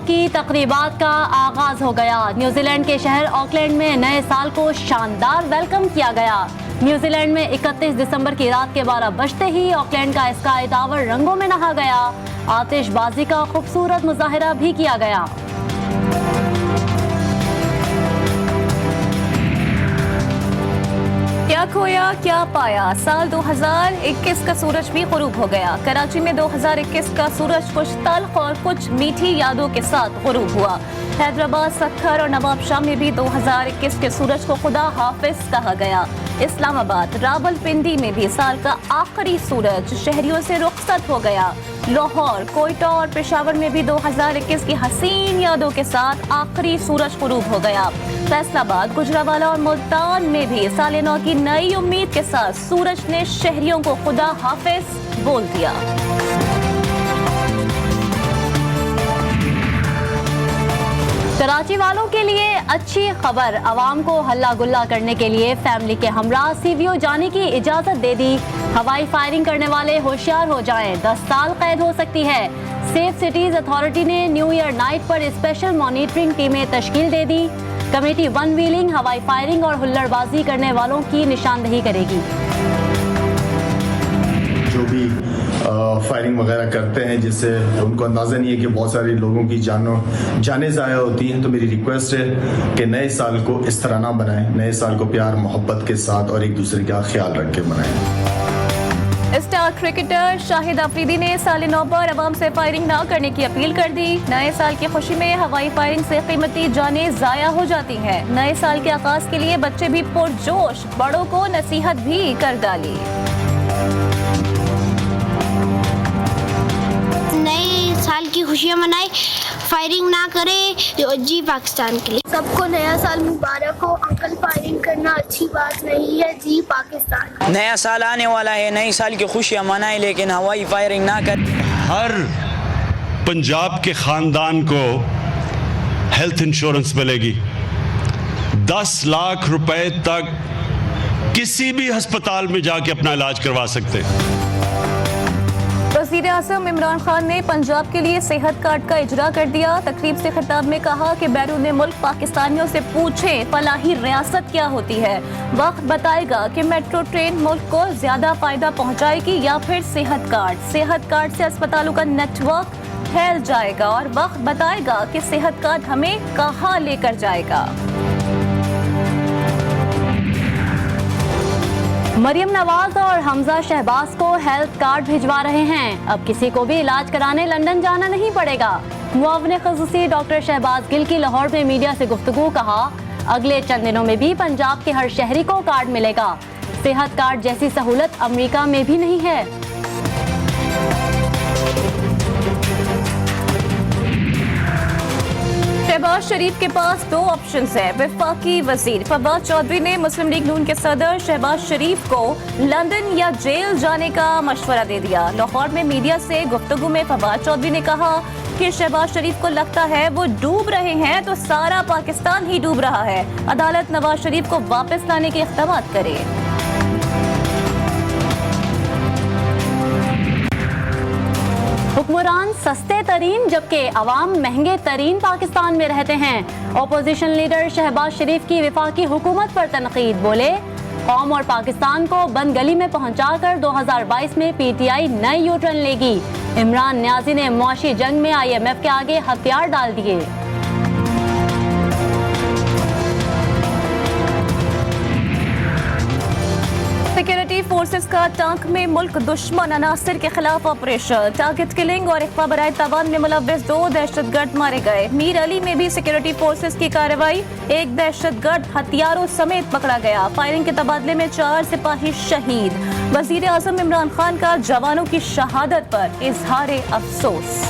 की तकरीबात का आगाज हो गया। न्यूजीलैंड के शहर ऑकलैंड में नए साल को शानदार वेलकम किया गया। न्यूजीलैंड में 31 दिसंबर की रात के 12 बजते ही ऑकलैंड का स्काई टावर रंगों में नहा गया। आतिशबाजी का खूबसूरत मुजाहिरा भी किया गया। क्या खोया क्या पाया, साल 2021 का सूरज भी गुरूब हो गया। कराची में 2021 का सूरज कुछ तल्ख और कुछ मीठी यादों के साथ गुरूब हुआ। हैदराबाद, सक्खर और नवाबशाह में भी 2021 के सूरज को खुदा हाफिज कहा गया। इस्लामाबाद, रावलपिंडी में भी साल का आखिरी सूरज शहरियों से रुखसत हो गया। लाहौर, कोयटा और पेशावर में भी 2021 की हसीन यादों के साथ आखिरी सूरज गुरूब हो गया। फैसलाबाद, गुजरावाला और मुल्तान में भी साल नौ की नई उम्मीद के साथ सूरज ने शहरियों को खुदा हाफिज बोल दिया। कराची वालों के लिए अच्छी खबर, अवाम को हल्ला गुल्ला करने के लिए फैमिली के हमरा सीवीओ जाने की इजाजत दे दी। हवाई फायरिंग करने वाले होशियार हो जाएं, 10 साल कैद हो सकती है। सेफ सिटीज अथॉरिटी ने न्यू ईयर नाइट पर स्पेशल मॉनिटरिंग टीमें तश्कील दे दी। कमेटी वन व्हीलिंग, हवाई फायरिंग और हुल्लड़बाजी करने वालों की निशानदही करेगी। जो भी फायरिंग वगैरह करते हैं जिससे उनको अंदाज़ा नहीं है कि बहुत सारे लोगों की जानें ज़ाया होती हैं, तो मेरी रिक्वेस्ट है कि नए साल को इस तरह ना बनाएं। नए साल को प्यार मोहब्बत के साथ और एक दूसरे का ख्याल रख के बनाएं। स्टार क्रिकेटर शाहिद अफरीदी ने साल नौ पर अवाम से फायरिंग न करने की अपील कर दी। नए साल की खुशी में हवाई फायरिंग से कीमती जानें ज़ाया हो जाती हैं। नए साल के आगाज के लिए बच्चे भी पुरजोश, बड़ों को नसीहत भी कर डाली। नए साल की खुशियाँ मनाए, फायरिंग ना करे जी पाकिस्तान के लिए। सबको नया साल मुबारक हो। अंकल, फायरिंग करना अच्छी बात नहीं है जी पाकिस्तान। नया साल आने वाला है, नई साल की खुशियाँ मनाए लेकिन हवाई फायरिंग ना कर। हर पंजाब के खानदान को हेल्थ इंश्योरेंस मिलेगी। 10 लाख रुपए तक किसी भी अस्पताल में जाके अपना इलाज करवा सकते हैं। वज़ीर-ए-आज़म इमरान खान ने पंजाब के लिए सेहत कार्ड का इजरा कर दिया। तकरीब से खिताब में कहा कि बैरून मुल्क पाकिस्तानियों से पूछें फलाही रियासत क्या होती है। वक्त बताएगा कि मेट्रो ट्रेन मुल्क को ज्यादा फायदा पहुंचाएगी या फिर सेहत कार्ड। सेहत कार्ड से अस्पतालों का नेटवर्क फैल जाएगा और वक्त बताएगा कि सेहत कार्ड हमें कहां लेकर जाएगा। मरियम नवाज और हमजा शहबाज को हेल्थ कार्ड भिजवा रहे हैं। अब किसी को भी इलाज कराने लंदन जाना नहीं पड़ेगा। मुआविन ख़ुसूसी डॉक्टर शहबाज गिल की लाहौर में मीडिया से गुफ्तगू, कहा अगले चंद दिनों में भी पंजाब के हर शहरी को कार्ड मिलेगा। सेहत कार्ड जैसी सहूलत अमेरिका में भी नहीं है। शहबाज शरीफ के पास 2 ऑप्शंस है। वफाकी वजीर फवाद चौधरी ने मुस्लिम लीग नून के सदर शहबाज शरीफ को लंदन या जेल जाने का मशवरा दे दिया। लाहौर में मीडिया से गुफ्तगू में फवाद चौधरी ने कहा कि शहबाज शरीफ को लगता है वो डूब रहे हैं तो सारा पाकिस्तान ही डूब रहा है। अदालत नवाज शरीफ को वापस लाने के इक़दाम करे। हुक्मरान सस्ते तरीन जबकि अवाम महंगे तरीन पाकिस्तान में रहते हैं। ओपोजिशन लीडर शहबाज शरीफ की वफाकी हुकूमत पर तनकीद, बोले कौम और पाकिस्तान को बंद गली में पहुंचाकर 2022 में पीटीआई नई यू टर्न लेगी। इमरान न्याजी ने मुआशी जंग में IMF के आगे हथियार डाल दिए। सिक्योरिटी फोर्सेस का टांक में मुल्क दुश्मन अनासिर के खिलाफ ऑपरेशन, टारगेट किलिंग और इख्वा बराए तावान में मुलव्वस 2 दहशतगर्द मारे गए। मीर अली में भी सिक्योरिटी फोर्सेस की कार्रवाई, 1 दहशतगर्द हथियारों समेत पकड़ा गया। फायरिंग के तबादले में 4 सिपाही शहीद। वजीर आजम इमरान खान का जवानों की शहादत पर इजहार अफसोस।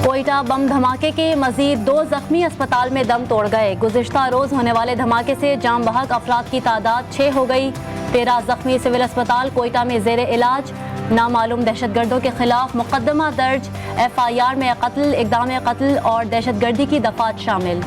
कोयटा बम धमाके के मजीद 2 जख्मी अस्पताल में दम तोड़ गए। गुज़िश्ता रोज होने वाले धमाके से जाम बहक अफराद की तादाद 6 हो गई। 13 जख्मी सिविल अस्पताल कोयटा में जेर इलाज। नामालूम दहशतगर्दों के खिलाफ मुकदमा दर्ज। FIR में कत्ल, इक़दाम कत्ल और दहशतगर्दी की दफात शामिल।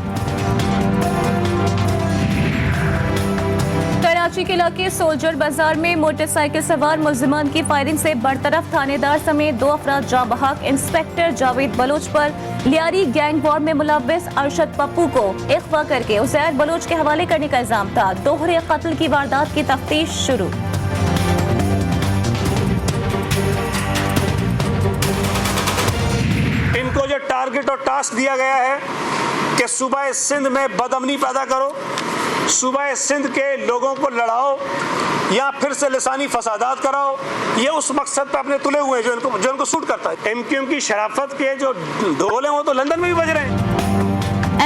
कराची के इलाके सोल्जर बाजार में मोटरसाइकिल सवार मुलजिमान की फायरिंग से बरतरफ थानेदार समेत 2 अफराद जाँ बहक। इंस्पेक्टर जावेद बलोच पर लियारी गैंग वॉर में मुलव्विस अरशद पप्पू को अगवा करके उजैर बलोच के हवाले करने का इल्जाम था। दोहरे कत्ल की वारदात की तफ्तीश शुरू। इनको जो टारगेट और टास्क दिया गया है कि सूबा सिंध में बदअमनी पैदा करो, सूबा सिंध के लोगों को लड़ाओ या फिर से लिसानी फसादात कराओ, ये उस मकसद पे अपने तुले हुए हैं जो इनको सूट करता है। MQM की शराफत के जो ढोल हैं वो तो लंदन में भी बज रहे हैं।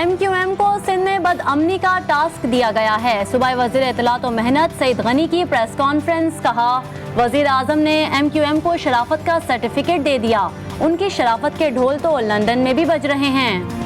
MQM को सिंध में बदअमनी का टास्क दिया गया है। सूबाई वज़ीर इत्तलात और मेहनत सईद गनी की प्रेस कॉन्फ्रेंस। कहा, वज़ीर आज़म ने MQM को शराफत का सर्टिफिकेट दे दिया। उनकी शराफत के ढोल तो लंदन में भी बज रहे हैं।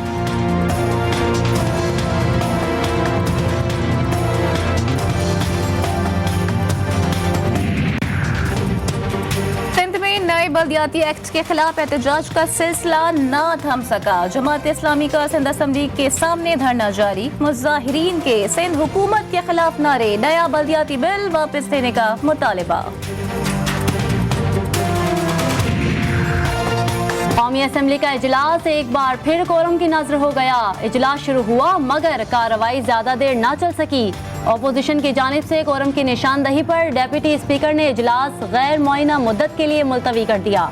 नए बल्दियाती एक्ट के खिलाफ एहतजाज का सिलसिला न थम सका। जमात इस्लामी का सिंध असम्बली के सामने धरना जारी। मुजाहिरीन के सिंध हुकूमत के खिलाफ नारे, नया बल्दियाती बिल वापस देने का मुतालिबा। कौमी असम्बली का इजलास एक बार फिर कोरम की नजर हो गया। इजलास शुरू हुआ मगर कार्रवाई ज्यादा देर न चल सकी। अपोजिशन की जानिब से कोरम की निशानदही पर डेप्यूटी स्पीकर ने इजलास गैर मुअय्यना मुद्दत के लिए मुलतवी कर दिया।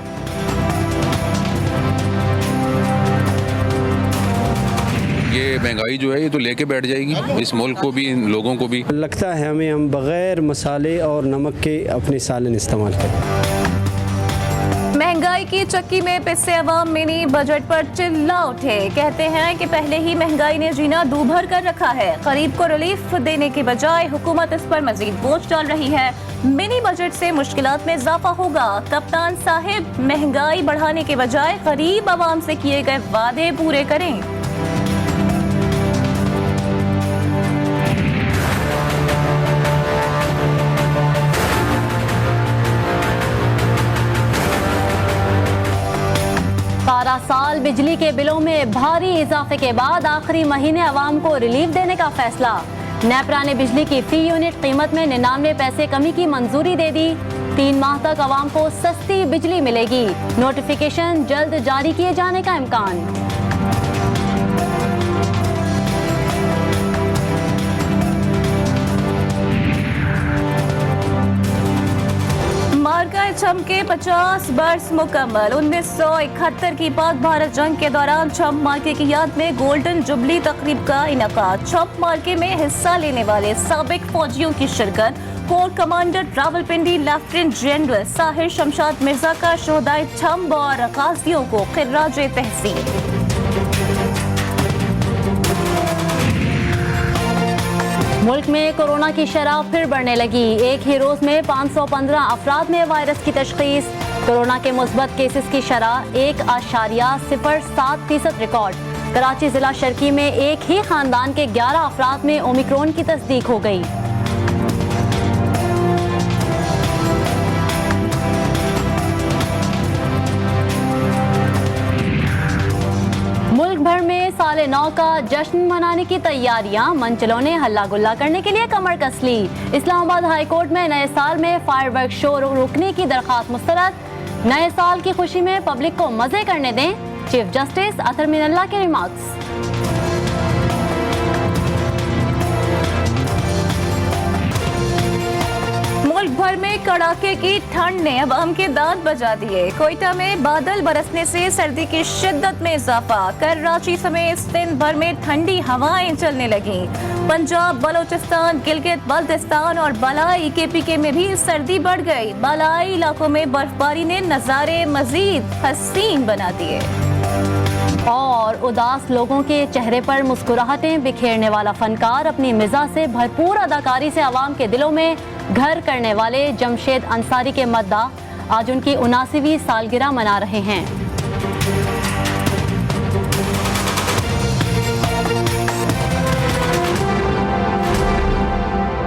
ये महंगाई जो है ये तो लेके बैठ जाएगी इस मुल्क को भी, इन लोगों को भी। लगता है हमें हम बगैर मसाले और नमक के अपनी सालन इस्तेमाल करें। महंगाई की चक्की में पिसे अवाम मिनी बजट पर चिल्ला उठे। कहते हैं कि पहले ही महंगाई ने जीना दूभर कर रखा है। गरीब को रिलीफ देने के बजाय हुकूमत इस पर मजीद बोझ डाल रही है। मिनी बजट से मुश्किलात में इजाफा होगा। कप्तान साहिब, महंगाई बढ़ाने के बजाय गरीब अवाम से किए गए वादे पूरे करें। सारा साल बिजली के बिलों में भारी इजाफे के बाद आखिरी महीने अवाम को रिलीफ देने का फैसला। नेपरा ने बिजली की फी यूनिट कीमत में 99 पैसे कमी की मंजूरी दे दी। 3 माह तक अवाम को सस्ती बिजली मिलेगी। नोटिफिकेशन जल्द जारी किए जाने का इम्कान। मार्का छम के 50 बरस मुकम्मल। 1971 की पाक भारत जंग के दौरान छम मार्के की याद में गोल्डन जुबली तकरीब का इनकाद। छम मार्के में हिस्सा लेने वाले साबिक फौजियों की शिरकत। Core commander Rawalpindi lieutenant general Sahir Shamshad Mirza का शोहदाए छम और गाजियों को खिराज तहसीन। मुल्क में कोरोना की शरह फिर बढ़ने लगी। एक ही रोज में 515 अफराद में वायरस की तशखीस। कोरोना के मुस्बत केसेस की शरह 1.07% रिकॉर्ड। कराची जिला शर्की में एक ही खानदान के 11 अफराद में ओमिक्रॉन की तस्दीक हो गई। मुल्क भर में साले नौ का जश्न मनाने की तैयारियां। मंचलों ने हल्ला गुल्ला करने के लिए कमर कस ली। इस्लामाबाद हाई कोर्ट में नए साल में फायरवर्क शो रोकने की दरखास्त मुस्तरद। नए साल की खुशी में पब्लिक को मजे करने दें, चीफ जस्टिस अतर मिनल्ला के रिमार्क्स। मुल्क भर में कड़ाके की ठंड ने अवाम के दांत बजा दिए। कोयटा में बादल बरसने से सर्दी की शिद्दत में इजाफा। कराची समेत सिंध भर में ठंडी हवाएं चलने लगी। पंजाब, बलोचिस्तान, गिलगित बल्तिस्तान और बालाई KPK में भी सर्दी बढ़ गई। बालाई इलाकों में बर्फबारी ने नजारे मजीद हसीन बना दिए। और उदास लोगों के चेहरे पर मुस्कुराहटें बिखेरने वाला फनकार अपनी मिजाज से भरपूर अदाकारी से आवाम के दिलों में घर करने वाले जमशेद अंसारी के मद्दा आज उनकी 79वीं सालगिरह मना रहे हैं।